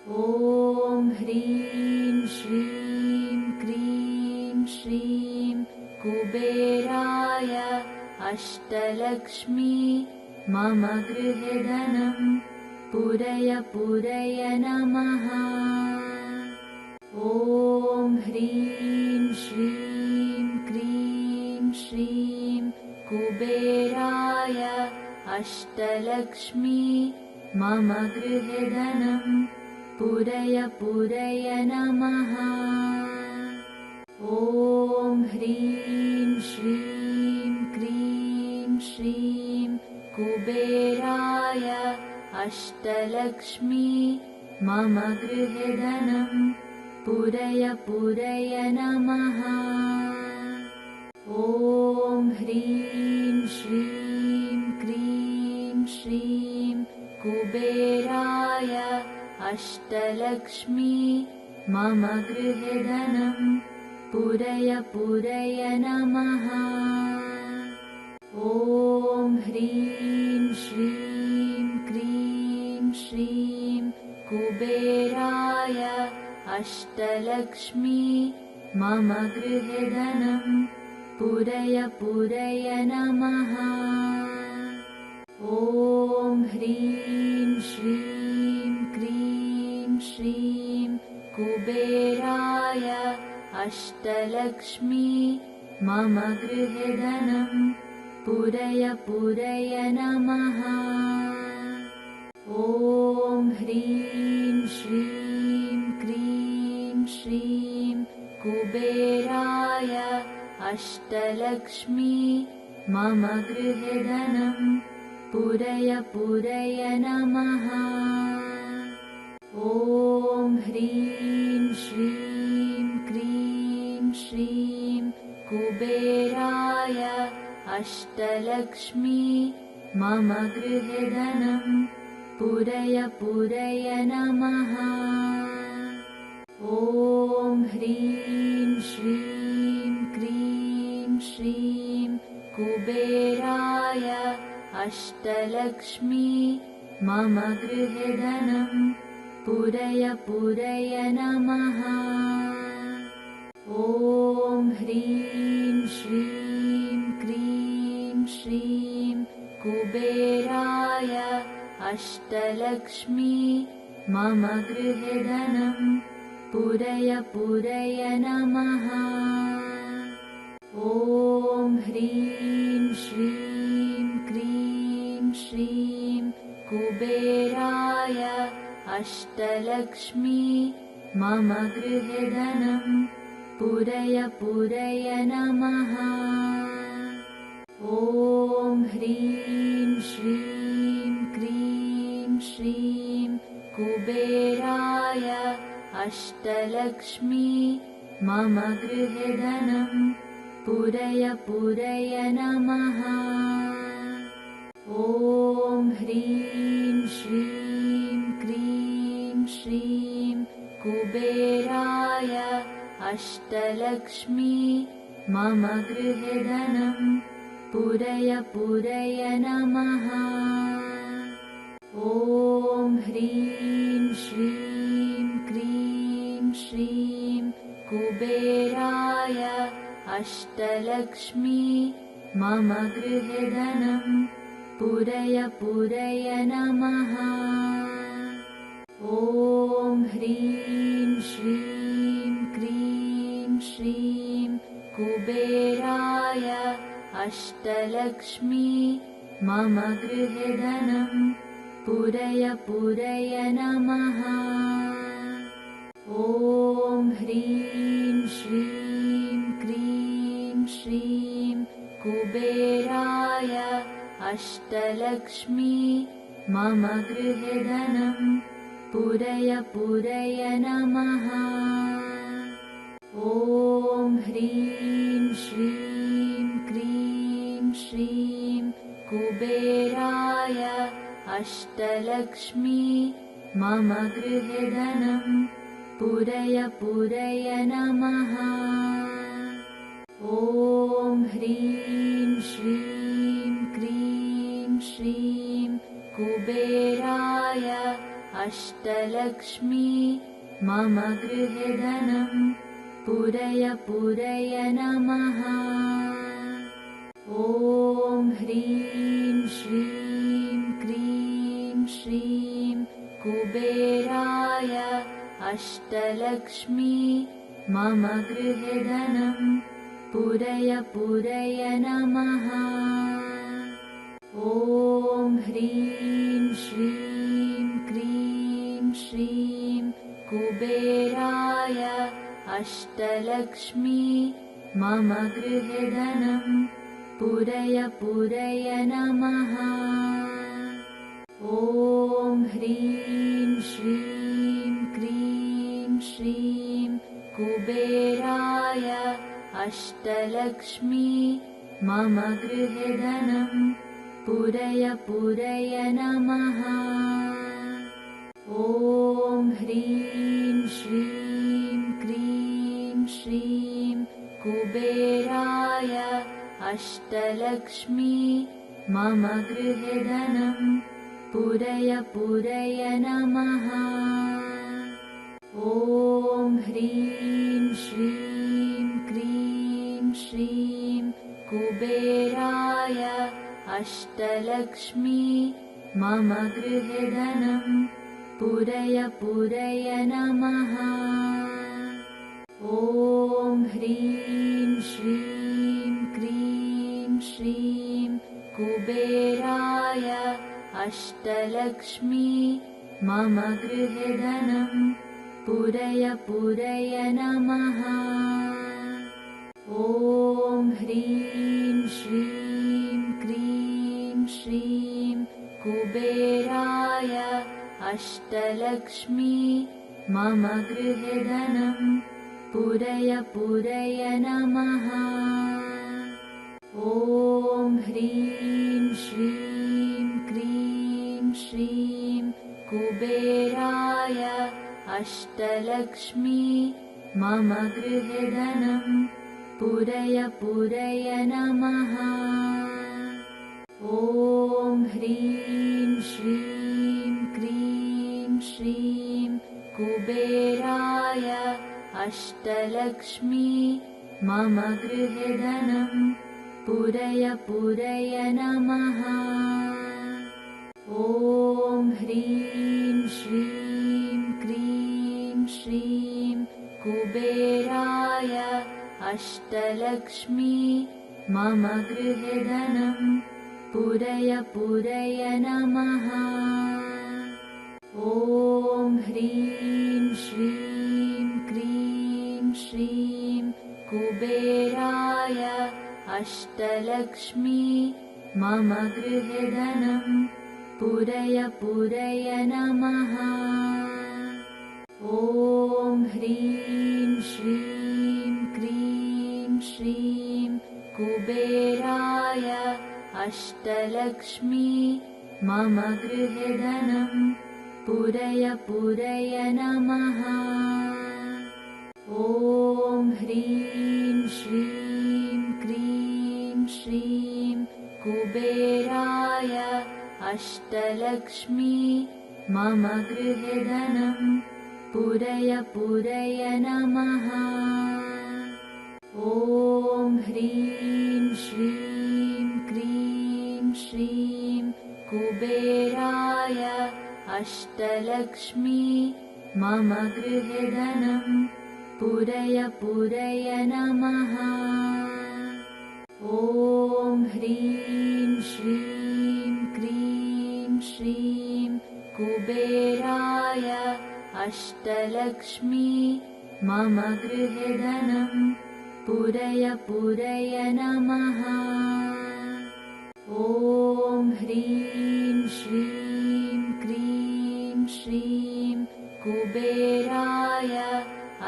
ॐ ह्रीं श्रीं क्रीं श्रीं कुबेराय अष्टलक्ष्मी मम गृहे धनं पूरय पूरय नमः। ॐ ह्रीं श्रीं क्रीं श्रीं कुबेराय अष्टलक्ष्मी मम गृहे धनं पूरय पूरय नमः। ॐ ह्रीं श्रीं क्रीं श्रीं कुबेराय अष्टलक्ष्मी मम गृहे धनं पूरय पूरय नमः। ॐ ह्रीं श्रीं क्रीं श्रीं कुबेराय अष्टलक्ष्मी मम गृहे धनं पूरय पूरय नमः। ॐ ह्रीं श्रीं क्रीं श्रीं कुबेराय अष्टलक्ष्मी मम गृहे धनं पूरय पूरय नमः। ॐ ह्रीं श्रीं क्रीं श्रीं कुबेराय अष्टलक्ष्मी मम गृहे धनं पूरय पूरय नमः। ॐ ह्रीं श्रीं क्रीं श्रीं कुबेराय अष्टलक्ष्मी मम गृहे धनं पूरय पूरय नमः। ॐ ह्रीं श्रीं क्रीं श्रीं कुबेराय अष्टलक्ष्मी मम गृहे धनं पूरय पूरय नमः। ॐ ह्रीं श्रीं क्रीं श्रीं कुबेराय अष्टलक्ष्मी मम गृहे धनं पूरय पूरय नमः। ॐ ह्रीं श्रीं क्रीं श्रीं कुबेराय अष्टलक्ष्मी मम गृहे धनं पूरय पूरय नमः। ॐ ह्रीं श्रीं क्रीं श्रीं कुबेराय अष्टलक्ष्मी मम गृहे धनं पूरय पूरय नमः। ॐ ह्रीं श्रीं क्रीं श्रीं कुबेराय अष्टलक्ष्मी मम गृहे धनं पूरय पूरय नमः। ॐ ह्रीं श्रीं क्रीं श्रीं कुबेराय अष्टलक्ष्मी मम गृहे धनं पूरय पूरय नमः। ॐ ह्रीं श्रीं क्रीं श्रीं कुबेराय अष्टलक्ष्मी मम गृहे धनं पूरय पूरय नमः। ॐ ह्रीं श्रीं क्रीं श्रीं कुबेराय अष्टलक्ष्मी मम गृहे धनं पूरय पूरय नमः। ॐ ह्रीं श्रीं क्रीं श्रीं कुबेराय अष्टलक्ष्मी मम गृहे धनं पूरय पूरय नमः। ॐ ह्रीं श्रीं क्रीं श्रीं कुबेराय अष्टलक्ष्मी मम गृहे धनं पूरय पूरय नमः। ॐ ह्रीं श्रीं क्रीं श्रीं कुबेराय अष्टलक्ष्मी मम गृहे धनं पूरय पूरय नमः। ॐ ह्रीं श्रीं क्रीं श्रीं कुबेराय अष्टलक्ष्मी मम गृहे धनं पूरय पूरय नमः। ॐ ह्रीं श्रीं क्रीं श्रीं कुबेराय अष्टलक्ष्मी मम गृहे धनं पूरय पूरय नमः। ॐ ह्रीं श्रीं क्रीं श्रीं कुबेराय अष्टलक्ष्मी मम गृहे धनं पूरय पूरय नमः। ॐ ह्रीं श्रीं क्रीं श्रीं कुबेराय अष्टलक्ष्मी मम गृहे धनं पूरय पूरय नमः। ॐ ह्रीं श्रीं क्रीं श्रीं कुबेराय अष्टलक्ष्मी मम गृहे धनं पूरय पूरय नमः। ॐ ह्रीं श्रीं क्रीं श्रीं कुबेराय अष्टलक्ष्मी मम गृहे धनं पूरय पूरय नमः। ॐ ह्रीं श्रीं क्रीं श्रीं कुबेराय अष्टलक्ष्मी मम गृहे धनं पूरय पूरय नमः। ॐ ह्रीं श्रीं क्रीं श्रीं कुबेराय अष्टलक्ष्मी मम गृहे धनं पूरय पूरय नमः। ॐ ह्रीं श्रीं क्रीं श्रीं कुबेराय अष्टलक्ष्मी मम गृहे धनं पूरय पूरय नमः। ॐ ह्रीं श्रीं क्रीं श्रीं कुबेराय अष्टलक्ष्मी मम गृहे धनं पूरय पूरय नमः। ॐ ह्रीं श्रीं क्रीं श्रीं कुबेराय अष्टलक्ष्मी मम गृहे धनं पूरय पूरय नमः। ॐ ह्रीं श्रीं क्रीं श्रीं कुबेराय अष्टलक्ष्मी मम गृहे धनं पूरय पूरय नमः। ॐ ह्रीं श्रीं क्रीं श्रीं कुबेराय अष्टलक्ष्मी मम गृहे धनं पूरय पूरय नमः। ॐ ह्रीं श्रीं क्रीं श्रीं कुबेराय अष्टलक्ष्मी मम गृहे धनं पूरय पूरय नमः। ॐ ह्रीं श्रीं क्रीं श्रीं कुबेराय अष्टलक्ष्मी मम गृहे धनं पूरय पूरय नमः। ॐ ह्रीं श्रीं क्रीं श्रीं कुबेराय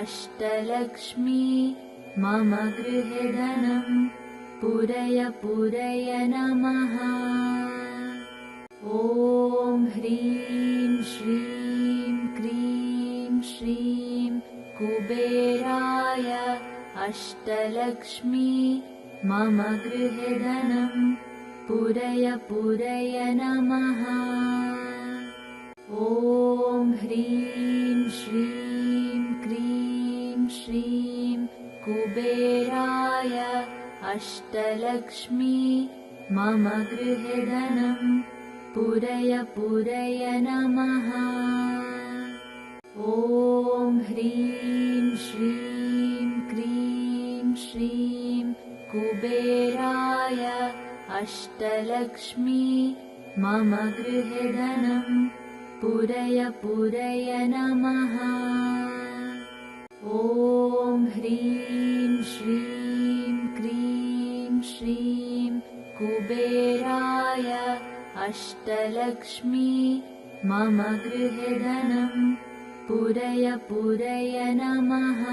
अष्टलक्ष्मी मम गृहे धनं पूरय पूरय नमः। ॐ ह्रीं श्रीं क्रीं श्रीं कुबेराय अष्टलक्ष्मी मम गृहे धनं पूरय पूरय नमः। ॐ ह्रीं श्रीं क्रीं श्रीं कुबेराय अष्टलक्ष्मी मम गृहे धनं पूरय पूरय नमः। ॐ ह्रीं श्रीं क्रीं श्रीं कुबेराय अष्टलक्ष्मी मम गृहे धनं पूरय पूरय नमः। ॐ ह्रीं श्रीं क्रीं श्रीं कुबेराय अष्टलक्ष्मी मम गृहे धनं पूरय पूरय नमः।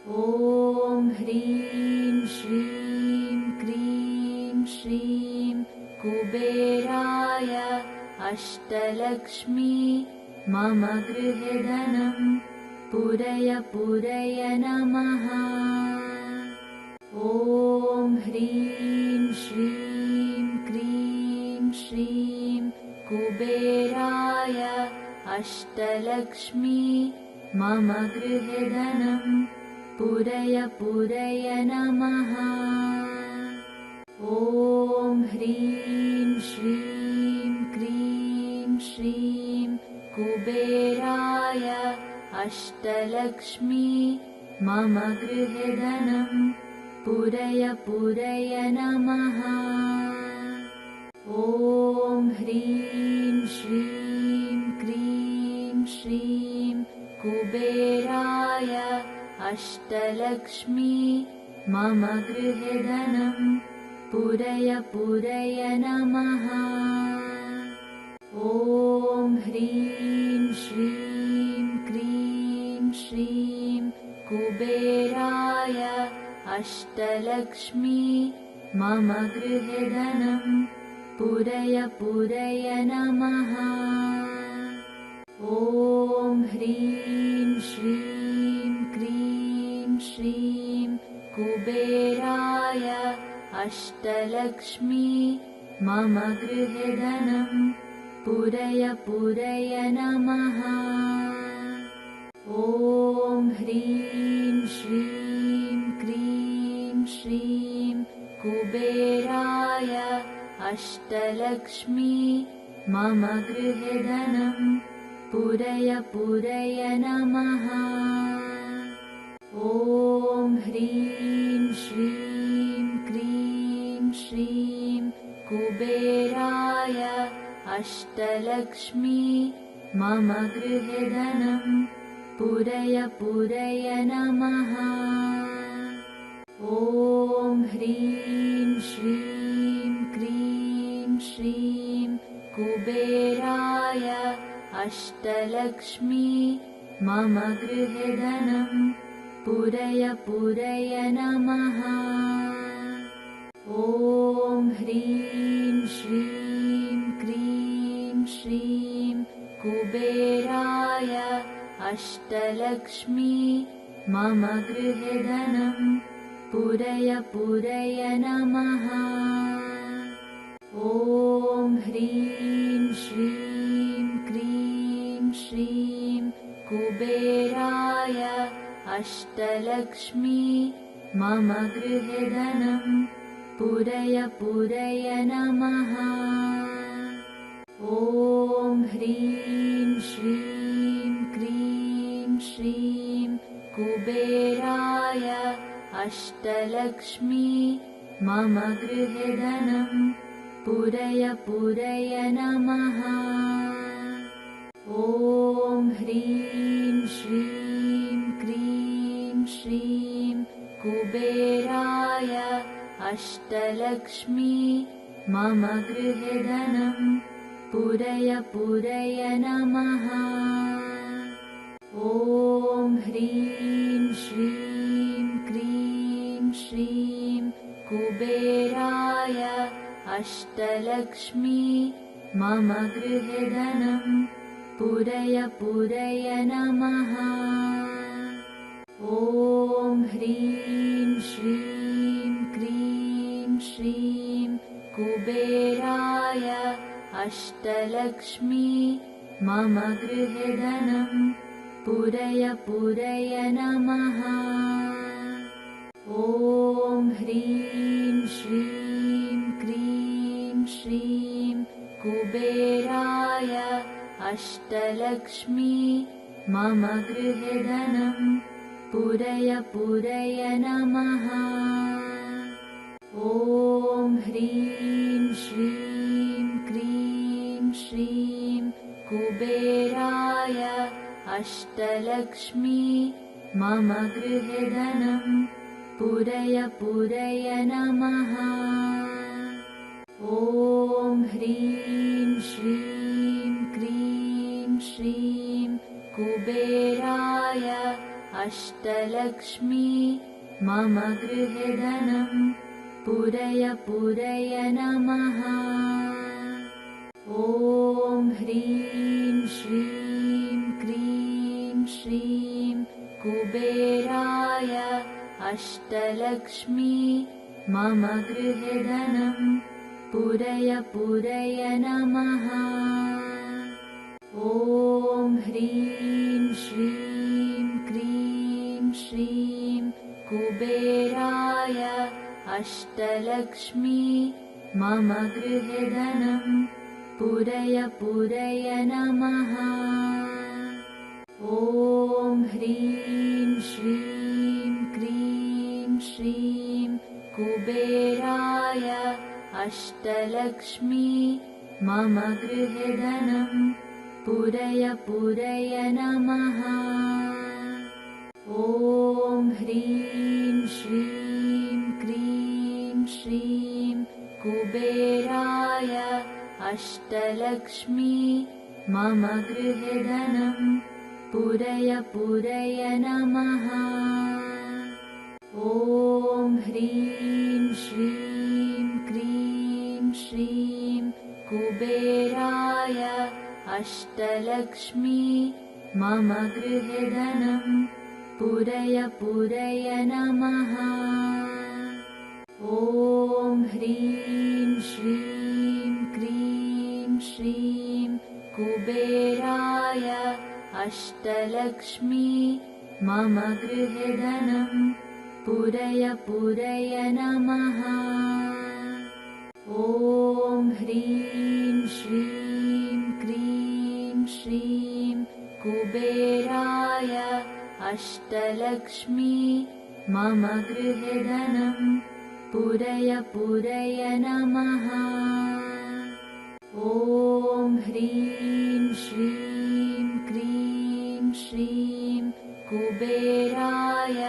ॐ ह्रीं श्रीं क्रीं श्रीं कुबेराय अष्टलक्ष्मी मम गृहे धनं पूरय पूरय नमः। ॐ ह्रीं श्रीं क्रीं श्रीं कुबेराय अष्टलक्ष्मी मम गृहे धनं पूरय पूरय नमः। ॐ ह्रीं श्रीं क्रीं श्रीं कुबेराय अष्टलक्ष्मी मम गृहे धनं पूरय पूरय नमः। ॐ ह्रीं श्रीं क्रीं श्रीं कुबेराय अष्टलक्ष्मी मम गृहे धनं पूरय पूरय नमः। ॐ ह्रीं श्रीं क्रीं श्रीं कुबेराय अष्टलक्ष्मी मम गृहे धनं पूरय पूरय नमः। ॐ ह्रीं श्रीं क्रीं श्रीं कुबेराय अष्टलक्ष्मी मम गृहे धनं पूरय पूरय नमः। ॐ ह्रीं श्रीं क्रीं श्रीं कुबेराय अष्टलक्ष्मी मम गृहे धनं पूरय पूरय नमः। ॐ ह्रीं श्रीं क्रीं श्रीं कुबेराय अष्टलक्ष्मी मम गृहे धनं पूरय पूरय नमः। ॐ ह्रीं श्रीं क्रीं श्रीं कुबेराय अष्टलक्ष्मी मम गृहे धनं पूरय पूरय नमः। ॐ ह्रीं श्रीं क्रीं श्रीं कुबेराय अष्टलक्ष्मी मम गृहे धनं पूरय पूरय नमः। ॐ ह्रीं श्रीं क्रीं श्रीं कुबेराय अष्टलक्ष्मी मम गृहे धनं पूरय पूरय नमः। ॐ ह्रीं श्रीं क्रीं श्रीं कुबेराय अष्टलक्ष्मी मम गृहे धनं पूरय पूरय नमः। ॐ ह्रीं श्रीं क्रीं श्रीं कुबेराय अष्टलक्ष्मी मम गृहे धनं पूरय पूरय नमः। ॐ ह्रीं श्रीं क्रीं श्रीं कुबेराय अष्टलक्ष्मी मम गृहे धनं पूरय पूरय नमः। ॐ ह्रीं श्रीं क्रीं श्रीं कुबेराय अष्टलक्ष्मी मम गृहे धनं पूरय पूरय नमः। ॐ ह्रीं श्रीं क्रीं श्रीं कुबेराय अष्टलक्ष्मी मम गृहे धनं पूरय पूरय नमः। ॐ ह्रीं श्रीं क्रीं श्रीं कुबेराय अष्टलक्ष्मी मम गृहे धनं पूरय पूरय नमः। ॐ ह्रीं श्रीं क्रीं श्रीं कुबेराय अष्टलक्ष्मी मम गृहे धनं पूरय पूरय नमः। ॐ ह्रीं श्रीं क्रीं श्रीं कुबेराय अष्टलक्ष्मी मम गृहे धनं पूरय पूरय नमः। ॐ ह्रीं श्रीं क्रीं श्रीं कुबेराय अष्टलक्ष्मी मम गृहे धनं पूरय पूरय नमः। ॐ ह्रीं श्रीं क्रीं श्रीं कुबेराय अष्टलक्ष्मी मम गृहे धनं पूरय पूरय नमः। ॐ ह्रीं श्रीं क्रीं श्रीं कुबेराय अष्टलक्ष्मी मम गृहे धनं पूरय पूरय नमः। ॐ ह्रीं श्रीं क्रीं श्रीं कुबेराय अष्टलक्ष्मी मम गृहे धनं पूरय पूरय नमः। ॐ ह्रीं श्रीं क्रीं श्रीं कुबेराय अष्टलक्ष्मी मम गृहे धनं पूरय पूरय नमः। ॐ ह्रीं श्रीं क्रीं श्रीं कुबेराय अष्टलक्ष्मी मम गृहे धनं पूरय पूरय नमः। ॐ ह्रीं श्रीं क्रीं श्रीं कुबेराय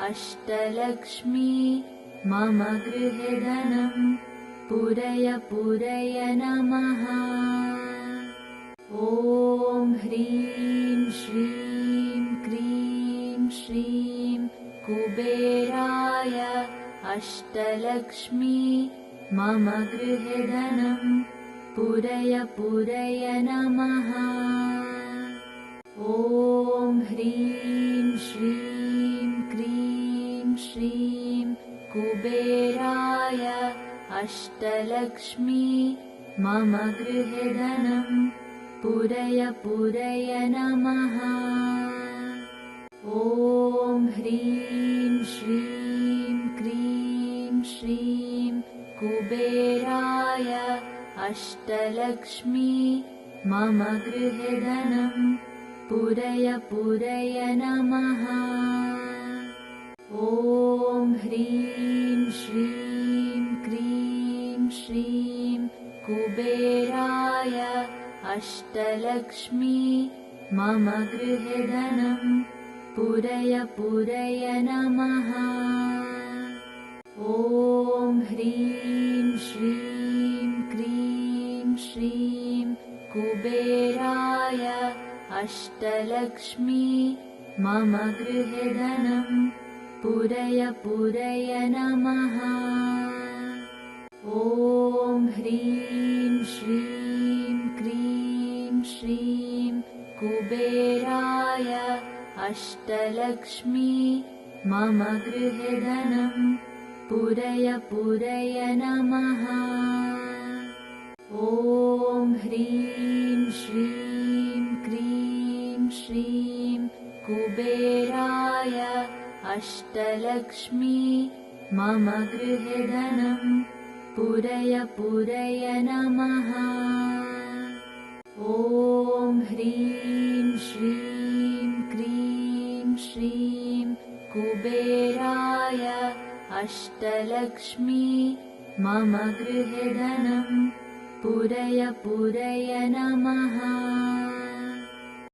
अष्टलक्ष्मी मम गृहे धनं पूरय पूरय नमः। ॐ ह्रीं श्रीं क्रीं श्रीं कुबेराय अष्टलक्ष्मी मम गृहे धनं पूरय पूरय नमः। ॐ ह्रीं श्रीं क्रीं श्रीं कुबेराय अष्टलक्ष्मी मम गृहे धनं पूरय पूरय नमः। ॐ ह्रीं श्रीं क्रीं श्रीं कुबेराय अष्टलक्ष्मी मम गृहे धनं पूरय पूरय नमः। ॐ ह्रीं श्रीं क्रीं श्रीं कुबेराय अष्टलक्ष्मी मम गृहे धनं पूरय पूरय नमः। ॐ ह्रीं श्रीं क्रीं श्रीं कुबेराय अष्टलक्ष्मी मम गृहे धनं पूरय पूरय नमः। ॐ ह्रीं श्रीं क्रीं श्रीं कुबेराय अष्टलक्ष्मी मम गृहे धनं पूरय पूरय नमः। ॐ ह्रीं श्रीं क्रीं श्रीं कुबेराय अष्टलक्ष्मी मम गृहे धनं पूरय पूरय नमः। ॐ ह्रीं श्रीं क्रीं श्रीं कुबेराय अष्टलक्ष्मी मम गृहे धनं पूरय पूरय नमः।